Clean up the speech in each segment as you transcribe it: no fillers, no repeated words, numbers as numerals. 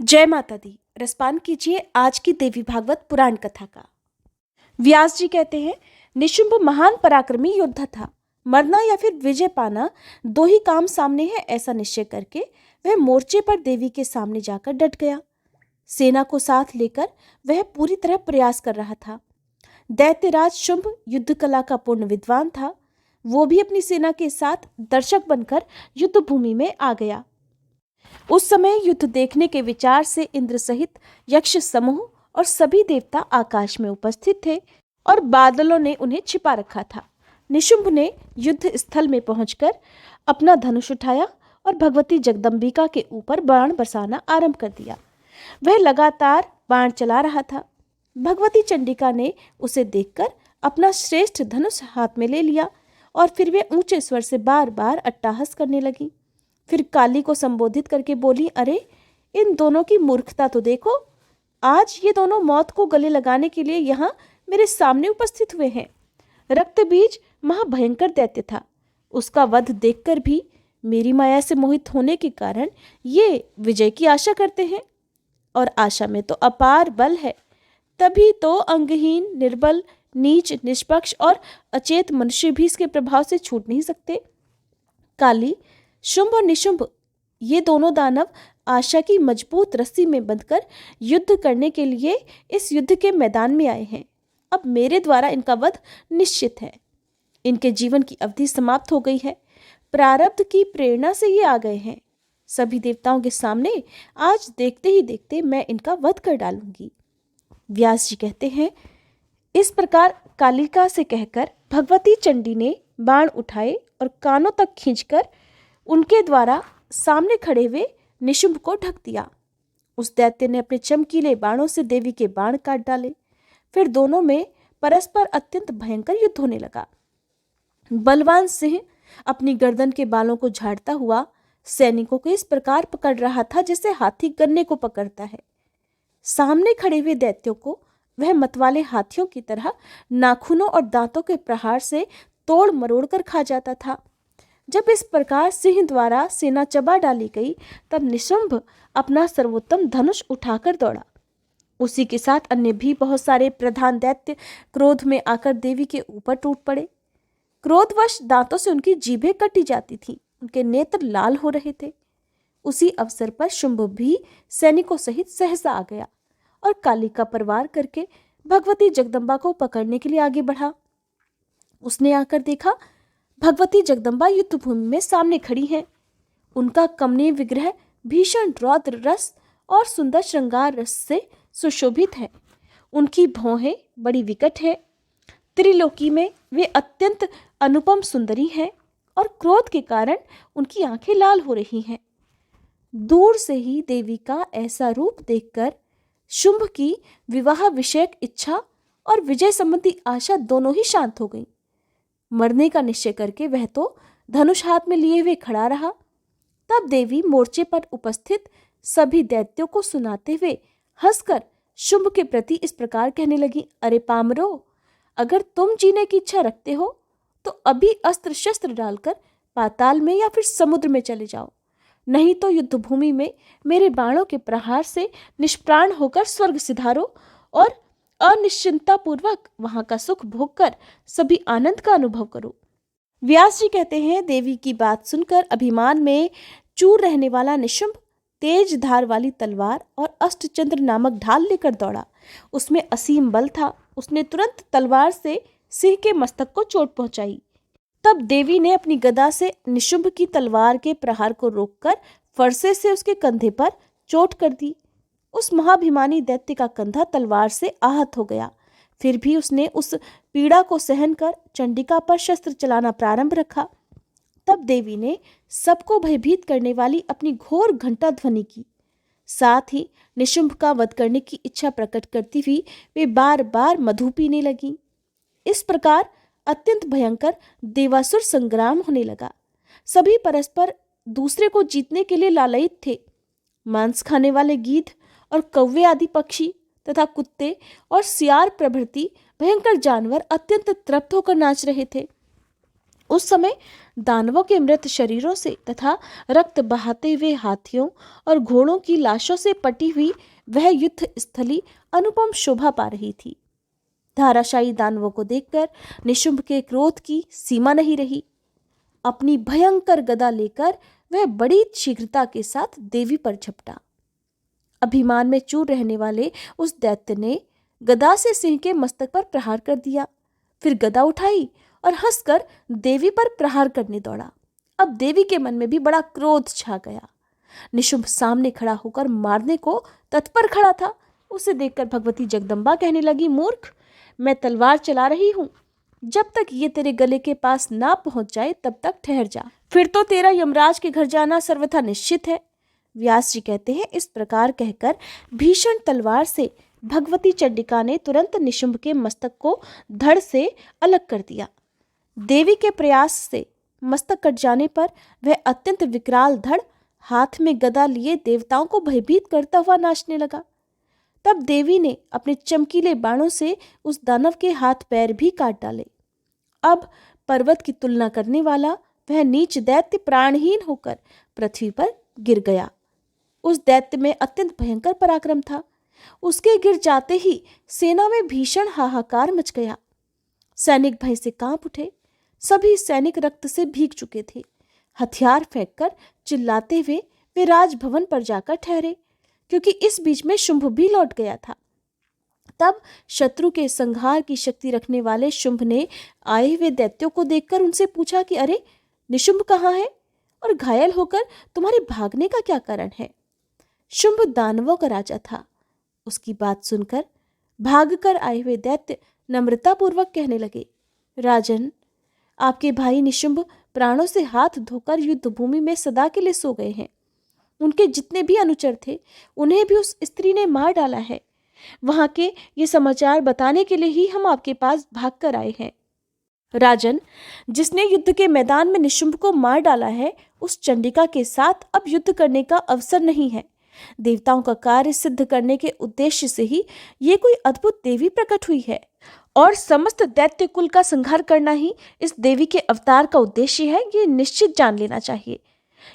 जय माता दी। रसपान कीजिए आज की देवी भागवत पुराण कथा का। व्यास जी कहते हैं, निशुंभ महान पराक्रमी योद्धा था। मरना या फिर विजय पाना दो ही काम सामने है, ऐसा निश्चय करके वह मोर्चे पर देवी के सामने जाकर डट गया। सेना को साथ लेकर वह पूरी तरह प्रयास कर रहा था। दैत्यराज शुंभ युद्ध कला का पूर्ण विद्वान था। वो भी अपनी सेना के साथ दर्शक बनकर युद्ध भूमि में आ गया। उस समय युद्ध देखने के विचार से इंद्र सहित यक्ष समूह और सभी देवता आकाश में उपस्थित थे और बादलों ने उन्हें छिपा रखा था। निशुंभ ने युद्ध स्थल में पहुंचकर अपना धनुष उठाया और भगवती जगदम्बिका के ऊपर बाण बरसाना आरंभ कर दिया। वह लगातार बाण चला रहा था। भगवती चंडिका ने उसे देखकर अपना श्रेष्ठ धनुष हाथ में ले लिया और फिर वे ऊंचे स्वर से बार बार अट्टहास करने लगी। फिर काली को संबोधित करके बोली, अरे इन दोनों की मूर्खता तो देखो। आज ये दोनों मौत को गले लगाने के लिए यहाँ मेरे सामने उपस्थित हुए हैं। रक्तबीज महाभयंकर दैत्य था। उसका वध देखकर भी मेरी माया से मोहित होने के कारण ये विजय की आशा करते हैं, और आशा में तो अपार बल है। तभी तो अंगहीन, निर्बल, नीच, निष्पक्ष और अचेत मनुष्य भी इसके प्रभाव से छूट नहीं सकते। काली, शुंभ और निशुंभ ये दोनों दानव आशा की मजबूत रस्सी में बंधकर युद्ध करने के लिए इस युद्ध के मैदान में आए हैं। अब मेरे द्वारा इनका वध निश्चित है। इनके जीवन की अवधि समाप्त हो गई है। प्रारब्ध की प्रेरणा से ये आ गए हैं। सभी देवताओं के सामने आज देखते ही देखते मैं इनका वध कर डालूंगी। व्यास जी कहते हैं, इस प्रकार कालिका से कहकर भगवती चंडी ने बाण उठाए और कानों तक खींचकर उनके द्वारा सामने खड़े हुए निशुंभ को ढक दिया। उस दैत्य ने अपने चमकीले बाणों से देवी के बाण काट डाले। फिर दोनों में परस्पर अत्यंत भयंकर युद्ध होने लगा। बलवान सिंह अपनी गर्दन के बालों को झाड़ता हुआ सैनिकों को इस प्रकार पकड़ रहा था जैसे हाथी गन्ने को पकड़ता है। सामने खड़े हुए दैत्यों को वह मतवाले हाथियों की तरह नाखूनों और दांतों के प्रहार से तोड़ मरोड़ कर खा जाता था। जब इस प्रकार सिंह द्वारा सेना चबा डाली गई, तब निशुंभ अपना सर्वोत्तम धनुष उठाकर दौड़ा। उसी के साथ अन्य भी बहुत सारे प्रधान दैत्य क्रोध में आकर देवी के ऊपर टूट पड़े। क्रोधवश दांतों से उनकी जीभें कटी जाती थीं, उनके नेत्र लाल हो रहे थे। उसी अवसर पर शुंभ भी सैनिकों सहित सहसा आ गया और काली का परवार करके भगवती जगदम्बा को पकड़ने के लिए आगे बढ़ा। उसने आकर देखा, भगवती जगदम्बा युद्ध भूमि में सामने खड़ी हैं। उनका कमनीय विग्रह भीषण रौद्र रस और सुंदर श्रृंगार रस से सुशोभित है। उनकी भौहें बड़ी विकट है। त्रिलोकी में वे अत्यंत अनुपम सुंदरी हैं और क्रोध के कारण उनकी आंखें लाल हो रही हैं। दूर से ही देवी का ऐसा रूप देखकर शुंभ की विवाह विषयक इच्छा और विजय संबंधी आशा दोनों ही शांत हो गई। मरने का निश्चय करके वह तो धनुष हाथ में लिए हुए खड़ा रहा। तब देवी मोर्चे पर उपस्थित सभी दैत्यों को सुनाते हुए हंसकर शुंभ के प्रति इस प्रकार कहने लगी, अरे पामरो, अगर तुम जीने की इच्छा रखते हो तो अभी अस्त्र शस्त्र डालकर पाताल में या फिर समुद्र में चले जाओ, नहीं तो युद्ध भूमि में मेरे बाणों के प्रहार से निष्प्राण होकर स्वर्ग सिधारो और अनिश्चिंता पूर्वक वहां का सुख भोग कर सभी आनंद का अनुभव करो। व्यास जी कहते हैं, देवी की बात सुनकर अभिमान में चूर रहने वाला निशुंभ तेज धार वाली तलवार और अष्टचंद्र नामक ढाल लेकर दौड़ा। उसमें असीम बल था। उसने तुरंत तलवार से सिंह के मस्तक को चोट पहुंचाई। तब देवी ने अपनी गदा से निशुंभ की तलवार के प्रहार को रोककर फरसे से उसके कंधे पर चोट कर दी। उस महाभिमानी दैत्य का कंधा तलवार से आहत हो गया। फिर भी उसने उस पीड़ा को सहन कर चंडिका पर शस्त्र चलाना प्रारंभ रखा। तब देवी ने सबको भयभीत करने वाली अपनी घोर घंटा ध्वनि की। साथ ही निशुंभ का वध करने की इच्छा प्रकट करती हुई वे बार बार मधु पीने लगी। इस प्रकार अत्यंत भयंकर देवासुर संग्राम होने लगा। सभी परस्पर दूसरे को जीतने के लिए लालयित थे। मांस खाने वाले गीध और कौवे आदि पक्षी तथा कुत्ते और सियार प्रभृति भयंकर जानवर अत्यंत तृप्त होकर नाच रहे थे। उस समय दानवों के मृत शरीरों से तथा रक्त बहाते हुए हाथियों और घोड़ों की लाशों से पटी हुई वह युद्ध स्थली अनुपम शोभा पा रही थी। धाराशायी दानवों को देखकर निशुंभ के क्रोध की सीमा नहीं रही। अपनी भयंकर गदा लेकर वह बड़ी शीघ्रता के साथ देवी पर झपटा। अभिमान में चूर रहने वाले उस दैत्य ने गदा से सिंह के मस्तक पर प्रहार कर दिया, फिर गदा उठाई और हंसकर देवी पर प्रहार करने दौड़ा। अब देवी के मन में भी बड़ा क्रोध छा गया। निशुंभ सामने खड़ा होकर मारने को तत्पर खड़ा था। उसे देखकर भगवती जगदम्बा कहने लगी, मूर्ख, मैं तलवार चला रही हूं, जब तक ये तेरे गले के पास ना पहुंच जाए तब तक ठहर जा, फिर तो तेरा यमराज के घर जाना सर्वथा निश्चित है। व्यास जी कहते हैं, इस प्रकार कहकर भीषण तलवार से भगवती चंडिका ने तुरंत निशुंभ के मस्तक को धड़ से अलग कर दिया। देवी के प्रयास से मस्तक कट जाने पर वह अत्यंत विकराल धड़ हाथ में गदा लिए देवताओं को भयभीत करता हुआ नाचने लगा। तब देवी ने अपने चमकीले बाणों से उस दानव के हाथ पैर भी काट डाले। अब पर्वत की तुलना करने वाला वह नीच दैत्य प्राणहीन होकर पृथ्वी पर गिर गया। उस दैत्य में अत्यंत भयंकर पराक्रम था। उसके गिर जाते ही सेना में भीषण हाहाकार मच गया। सैनिक भय से कांप उठे। सभी सैनिक रक्त से भीग चुके थे। हथियार फेंककर चिल्लाते हुए वे राजभवन पर जाकर ठहरे, क्योंकि इस बीच में शुंभ भी लौट गया था। तब शत्रु के संहार की शक्ति रखने वाले शुंभ ने आए हुए दैत्यों को देखकर उनसे पूछा कि अरे, निशुंभ कहाँ है और घायल होकर तुम्हारे भागने का क्या कारण है? शुंभ दानवों का राजा था। उसकी बात सुनकर भागकर आए हुए दैत्य नम्रतापूर्वक कहने लगे, राजन, आपके भाई निशुंभ प्राणों से हाथ धोकर युद्ध भूमि में सदा के लिए सो गए हैं। उनके जितने भी अनुचर थे उन्हें भी उस स्त्री ने मार डाला है। वहां के ये समाचार बताने के लिए ही हम आपके पास भागकर आए हैं। राजन, जिसने युद्ध के मैदान में निशुंभ को मार डाला है, उस चंडिका के साथ अब युद्ध करने का अवसर नहीं है। देवताओं का कार्य सिद्ध करने के उद्देश्य से ही ये कोई अद्भुत देवी प्रकट हुई है और समस्त दैत्य कुल का संहार करना ही इस देवी के अवतार का उद्देश्य है। ये निश्चित जान लेना चाहिए।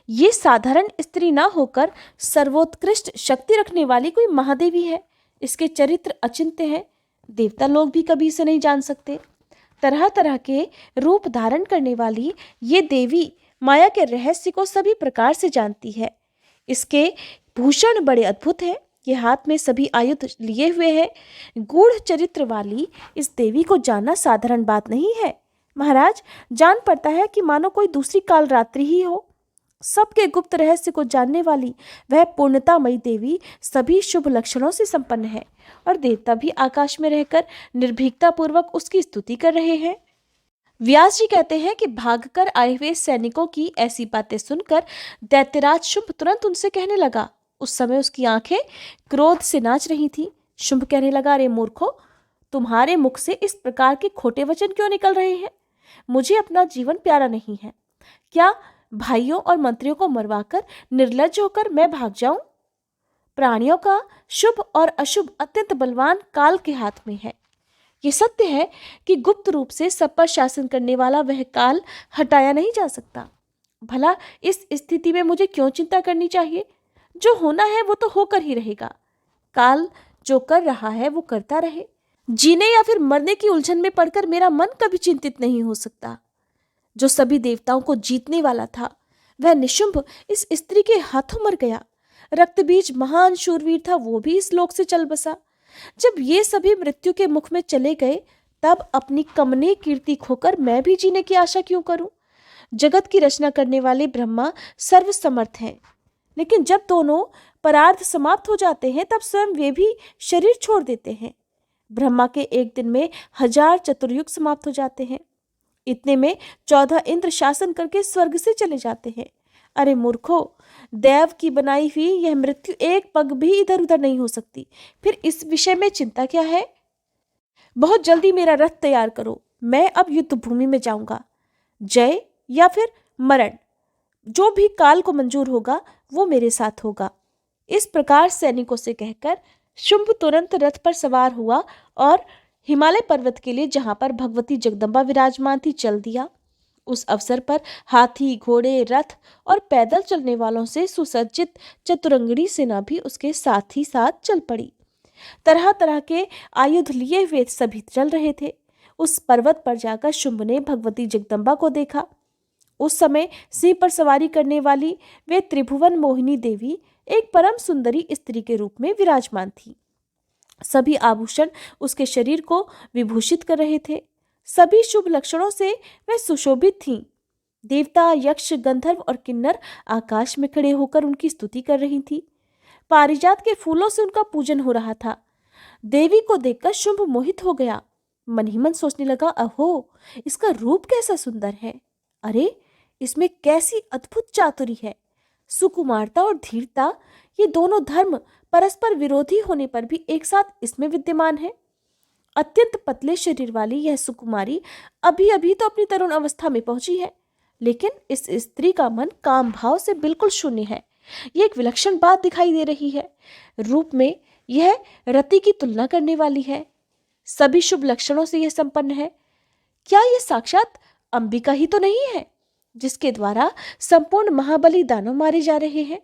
ये साधारण स्त्री ना होकर सर्वोत्कृष्ट शक्ति रखने वाली कोई महादेवी है। इसके चरित्र अचिंत्य है। देवता लोग भी कभी इसे नहीं जान सकते। तरह तरह के रूप धारण करने वाली ये देवी माया के रहस्य को सभी प्रकार से जानती है। इसके भूषण बड़े अद्भुत हैं। ये हाथ में सभी आयुध लिए हुए है। गूढ़ चरित्र वाली इस देवी को जानना साधारण बात नहीं है। महाराज, जान पड़ता है कि मानो कोई दूसरी काल रात्रि ही हो। सबके गुप्त रहस्य को जानने वाली वह पूर्णतामयी देवी सभी शुभ लक्षणों से संपन्न है और देवता भी आकाश में रहकर निर्भीकता पूर्वक उसकी स्तुति कर रहे हैं। व्यास जी कहते हैं कि भागकर आए हुए सैनिकों की ऐसी बातें सुनकर दैत्यराज शुंभ तुरंत उनसे कहने लगा। उस समय उसकी आंखें क्रोध से नाच रही थी। शुंभ कहने लगा, अरे मूर्खो, तुम्हारे मुख से इस प्रकार के खोटे वचन क्यों निकल रहे हैं? मुझे अपना जीवन प्यारा नहीं है। क्या भाइयों और मंत्रियों को मरवाकर निर्लज्ज होकर मैं भाग जाऊं? प्राणियों का शुभ और अशुभ अत्यंत बलवान काल के हाथ में है। ये सत्य है कि गुप्त रूप से सब पर शासन करने वाला वह काल हटाया नहीं जा सकता। भला इस स्थिति में मुझे क्यों चिंता करनी चाहिए? जो होना है वो तो होकर ही रहेगा। काल जो कर रहा है वो करता रहे। जीने या फिर मरने की उलझन में पड़कर मेरा मन कभी चिंतित नहीं हो सकता। जो सभी देवताओं को जीतने वाला था वह निशुंभ इस स्त्री के हाथों मर गया। रक्तबीज महान शूरवीर था, वो भी इस लोक से चल बसा। जब ये सभी मृत्यु के मुख में चले गए तब अपनी कमनीय कीर्ति खोकर मैं भी जीने की आशा क्यों करूं? जगत की रचना करने वाले ब्रह्मा सर्वसमर्थ हैं, लेकिन जब दोनों परार्थ समाप्त हो जाते हैं तब स्वयं वे भी शरीर छोड़ देते हैं। ब्रह्मा के एक दिन में 1000 चतुर्युग समाप्त हो जाते हैं। इतने में 14 इंद्र शासन करके स्वर्ग से चले जाते हैं। अरे मूर्खो, देव की बनाई हुई यह मृत्यु एक पग भी इधर उधर नहीं हो सकती। फिर इस विषय में चिंता क्या है? बहुत जल्दी मेरा रथ तैयार करो। मैं अब युद्ध भूमि में जाऊंगा। जय या फिर मरण, जो भी काल को मंजूर होगा वो मेरे साथ होगा। इस प्रकार सैनिकों से कहकर शुंभ तुरंत रथ पर सवार हुआ और हिमालय पर्वत के लिए, जहां पर भगवती जगदम्बा विराजमान थी, चल दिया। उस अवसर पर हाथी, घोड़े, रथ और पैदल चलने वालों से सुसज्जित चतुरंगिणी सेना भी उसके साथ ही साथ चल पड़ी। तरह तरह के आयुध लिए हुए सभी चल रहे थे। उस पर्वत पर जाकर शुंभ ने भगवती जगदम्बा को देखा। उस समय सिंह पर सवारी करने वाली वे त्रिभुवन मोहिनी देवी एक परम सुंदरी स्त्री के रूप में विराजमान थी। सभी आभूषण उसके शरीर को विभूषित कर रहे थे। सभी शुभ लक्षणों से वे सुशोभित थीं। देवता, यक्ष, गंधर्व और किन्नर आकाश में खड़े होकर उनकी स्तुति कर रही थी। पारिजात के फूलों से उनका पूजन हो रहा था। देवी को देखकर शुंभ मोहित हो गया। मन ही मन सोचने लगा, अहो, इसका रूप कैसा सुंदर है। अरे, इसमें कैसी अद्भुत चातुरी है। सुकुमारता और धीरता, ये दोनों धर्म परस्पर विरोधी होने पर भी एक साथ इसमें विद्यमान है। अत्यंत पतले शरीर वाली यह सुकुमारी अभी अभी तो अपनी तरुण अवस्था में पहुंची है, लेकिन इस स्त्री का मन काम भाव से बिल्कुल शून्य है। ये एक विलक्षण बात दिखाई दे रही है। रूप में यह रति की तुलना करने वाली है। सभी शुभ लक्षणों से यह संपन्न है। क्या यह साक्षात अंबिका ही तो नहीं है, जिसके द्वारा संपूर्ण महाबली दानव मारे जा रहे हैं?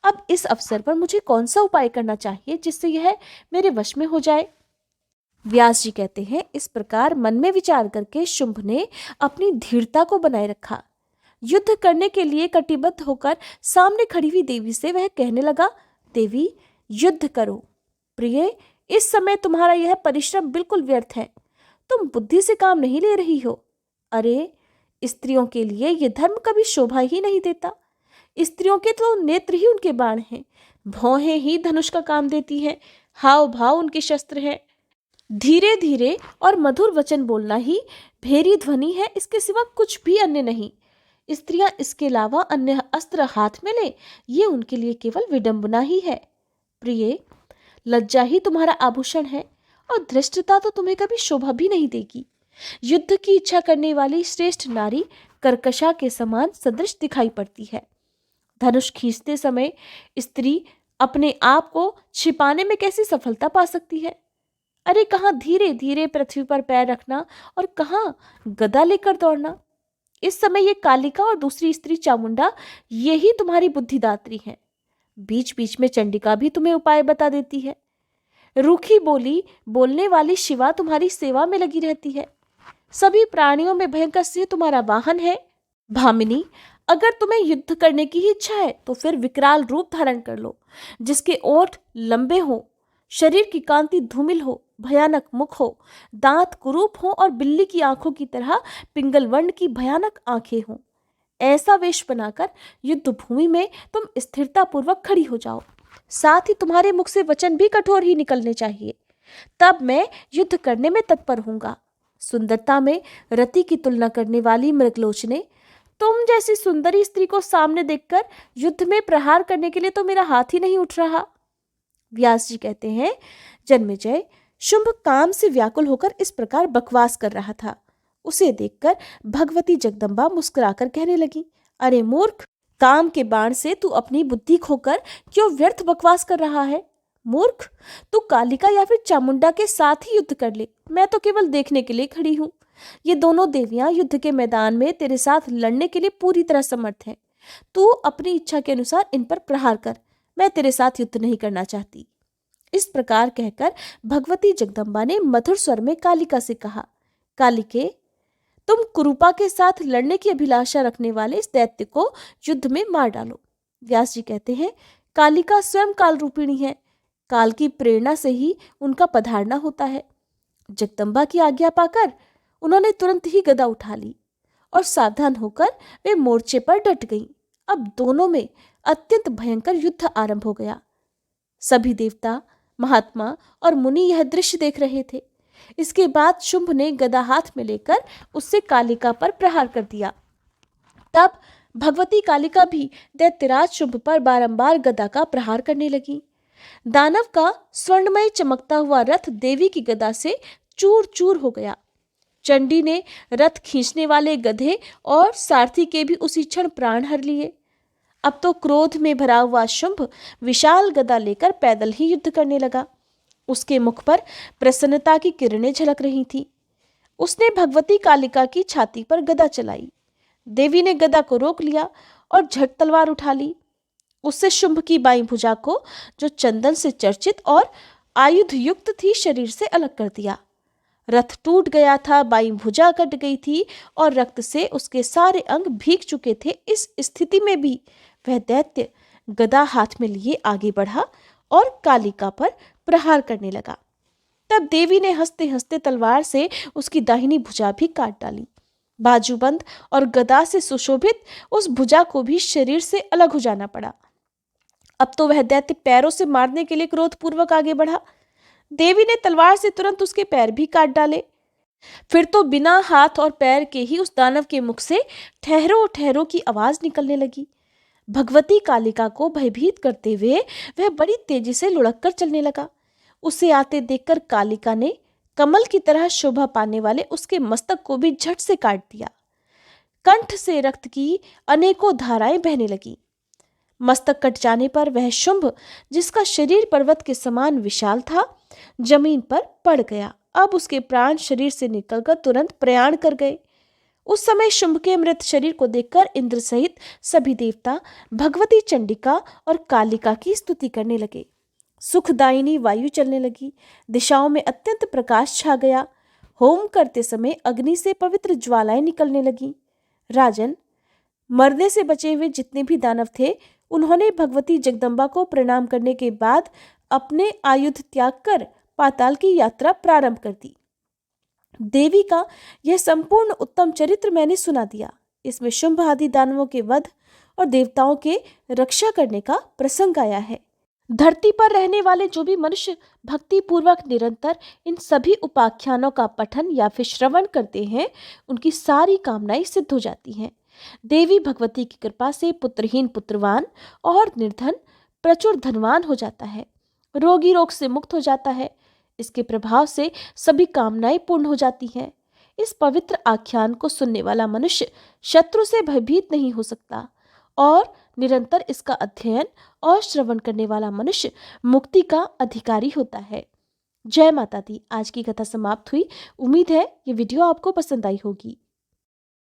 अब इस अवसर पर मुझे कौन सा उपाय करना चाहिए जिससे यह मेरे वश में हो जाए? व्यास जी कहते हैं, इस प्रकार मन में विचार करके शुंभ ने अपनी धीरता को बनाए रखा। युद्ध करने के लिए कटिबद्ध होकर सामने खड़ी हुई देवी से वह कहने लगा, देवी, युद्ध करो। प्रिय, इस समय तुम्हारा यह परिश्रम बिल्कुल व्यर्थ है। तुम बुद्धि से काम नहीं ले रही हो। अरे, स्त्रियों के लिए यह धर्म कभी शोभा ही नहीं देता। स्त्रियों के तो नेत्र ही उनके बाण हैं, भौहें ही धनुष का काम देती हैं, हाव भाव उनके शस्त्र हैं। धीरे धीरे और मधुर वचन बोलना ही भेरी ध्वनि है, इसके सिवा कुछ भी अन्य नहीं। स्त्रियां इसके अलावा अन्य अस्त्र हाथ में ले, ये उनके लिए केवल विडंबना ही है। प्रिय, लज्जा ही तुम्हारा आभूषण है और धृष्टता तो तुम्हें कभी शोभा भी नहीं देगी। युद्ध की इच्छा करने वाली श्रेष्ठ नारी कर्कशा के समान सदृश दिखाई पड़ती है। धनुष खींचते समय स्त्री अपने आप को छिपाने में कैसी सफलता पा सकती है? अरे, कहाँ धीरे धीरे पृथ्वी पर पैर रखना और कहाँ गदा लेकर दौड़ना। इस समय ये कालिका और दूसरी स्त्री चामुंडा, यही तुम्हारी बुद्धिदात्री हैं। बीच बीच में चंडिका भी तुम्हें उपाय बता देती है। रूखी बोली बोलने वाली शिवा तुम्हारी सेवा में लगी रहती है। सभी प्राणियों में भयंकर सिंह तुम्हारा वाहन है। भामिनी, अगर तुम्हें युद्ध करने की ही इच्छा है तो फिर विकराल रूप धारण कर लो, जिसके ओठ लंबे हो, शरीर की कांति धूमिल हो, भयानक मुख हो, दांत कुरूप हो और बिल्ली की आंखों की तरह पिंगल वर्ण की भयानक आंखें हो। ऐसा वेश बनाकर युद्ध भूमि में तुम स्थिरता पूर्वक खड़ी हो जाओ। साथ ही तुम्हारे मुख से वचन भी कठोर ही निकलने चाहिए, तब मैं युद्ध करने में तत्पर होऊंगा। सुंदरता में रति की तुलना करने वाली मृगलोचने, तुम जैसी सुंदरी स्त्री को सामने देखकर युद्ध में प्रहार करने के लिए तो मेरा हाथ ही नहीं उठ रहा। व्यास जी कहते हैं, जन्मेजय, शुंभ काम से व्याकुल होकर इस प्रकार बकवास कर रहा था। उसे देखकर भगवती जगदम्बा मुस्कुराकर कहने लगी, अरे मूर्ख, काम के बाण से तू अपनी बुद्धि खोकर क्यों व्यर्थ बकवास कर रहा है? मूर्ख, तू कालिका या फिर चामुंडा के साथ ही युद्ध कर ले, मैं तो केवल देखने के लिए खड़ी हूँ। ये दोनों देवियां युद्ध के मैदान में तेरे साथ लड़ने के लिए पूरी तरह समर्थ हैं। तू अपनी इच्छा के अनुसार इन पर प्रहार कर, मैं तेरे साथ युद्ध नहीं करना चाहती। इस प्रकार कहकर भगवती जगदम्बा ने मधुर स्वर में कालिका से कहा, कालिके, तुम कुरूपा के साथ लड़ने की अभिलाषा रखने वाले इस दैत्य को युद्ध में मार डालो। व्यास जी कहते हैं, कालिका स्वयं काल रूपिणी है। काल की प्रेरणा से ही उनका पधारना होता है। जगदम्बा की आज्ञा पाकर उन्होंने तुरंत ही गदा उठा ली और सावधान होकर वे मोर्चे पर डट गईं। अब दोनों में अत्यंत भयंकर युद्ध आरंभ हो गया। सभी देवता, महात्मा और मुनि यह दृश्य देख रहे थे। इसके बाद शुंभ ने गदा हाथ में लेकर उससे कालिका पर प्रहार कर दिया। तब भगवती कालिका भी दैत्यराज शुंभ पर बारंबार गदा का प्रहार करने लगी। दानव का स्वर्णमय चमकता हुआ रथ देवी की गदा से चूर चूर हो गया। चंडी ने रथ खींचने वाले गधे और सारथी के भी उसी क्षण प्राण हर लिए। अब तो क्रोध में भरा हुआ शुंभ विशाल गदा लेकर पैदल ही युद्ध करने लगा। उसके मुख पर प्रसन्नता की किरणें झलक रही थी। उसने भगवती कालिका की छाती पर गदा चलाई। देवी ने गदा को रोक लिया और झट तलवार उठा ली। उससे शुंभ की बाईं भुजा को, जो चंदन से चर्चित और आयुध युक्त थी, शरीर से अलग कर दिया। रथ टूट गया था, बाईं भुजा कट गई थी और रक्त से उसके सारे अंग भीग चुके थे। इस स्थिति में भी वह दैत्य गदा हाथ में लिए आगे बढ़ा और कालिका पर प्रहार करने लगा। तब देवी ने हंसते हंसते तलवार से उसकी दाहिनी भुजा भी काट डाली। बाजूबंद और गदा से सुशोभित उस भुजा को भी शरीर से अलग हो जाना पड़ा। अब तो वह दैत्य पैरों से मारने के लिए क्रोधपूर्वक आगे बढ़ा। देवी ने तलवार से तुरंत उसके पैर भी काट डाले। फिर तो बिना हाथ और पैर के ही उस दानव के मुख से ठहरो ठहरो की आवाज निकलने लगी। भगवती कालिका को भयभीत करते हुए वह बड़ी तेजी से लुढ़क कर चलने लगा। उसे आते देखकर कालिका ने कमल की तरह शोभा पाने वाले उसके मस्तक को भी झट से काट दिया। कंठ से रक्त की अनेकों धाराएं बहने लगी। मस्तक कट जाने पर वह शुंभ, जिसका शरीर पर्वत के समान विशाल था, जमीन पर पड़ गया। अब उसके प्राण शरीर से निकलकर तुरंत प्रयाण कर गए। उस समय शुंभ के मृत शरीर को देखकर इंद्र सहित सभी देवता भगवती चंडिका और कालिका की स्तुति करने लगे। सुखदायिनी वायु चलने लगी। दिशाओं में अत्यंत प्रकाश छा गया। होम करते समय अग्नि से पवित्र ज्वालाएं निकलने लगी। राजन, मरने से बचे हुए जितने भी दानव थे, उन्होंने भगवती जगदम्बा को प्रणाम करने के बाद अपने आयुध त्याग कर पाताल की यात्रा प्रारंभ कर दी। देवी का यह संपूर्ण उत्तम चरित्र मैंने सुना दिया। इसमें शुंभ आदि दानवों के वध और देवताओं के रक्षा करने का प्रसंग आया है। धरती पर रहने वाले जो भी मनुष्य भक्ति पूर्वक निरंतर इन सभी उपाख्यानों का पठन या फिर श्रवण करते हैं, उनकी सारी कामनाएं सिद्ध हो जाती हैं। देवी भगवती की कृपा से पुत्रहीन पुत्रवान और निर्धन प्रचुर धनवान हो जाता है। रोगी रोग से मुक्त हो जाता है। इसके प्रभाव से सभी कामनाएं पूर्ण हो जाती हैं। इस पवित्र आख्यान को सुनने वाला मनुष्य शत्रु से भयभीत नहीं हो सकता और निरंतर इसका अध्ययन और श्रवण करने वाला मनुष्य मुक्ति का अधिकारी होता है। जय माता दी। आज की कथा समाप्त हुई। उम्मीद है ये वीडियो आपको पसंद आई होगी।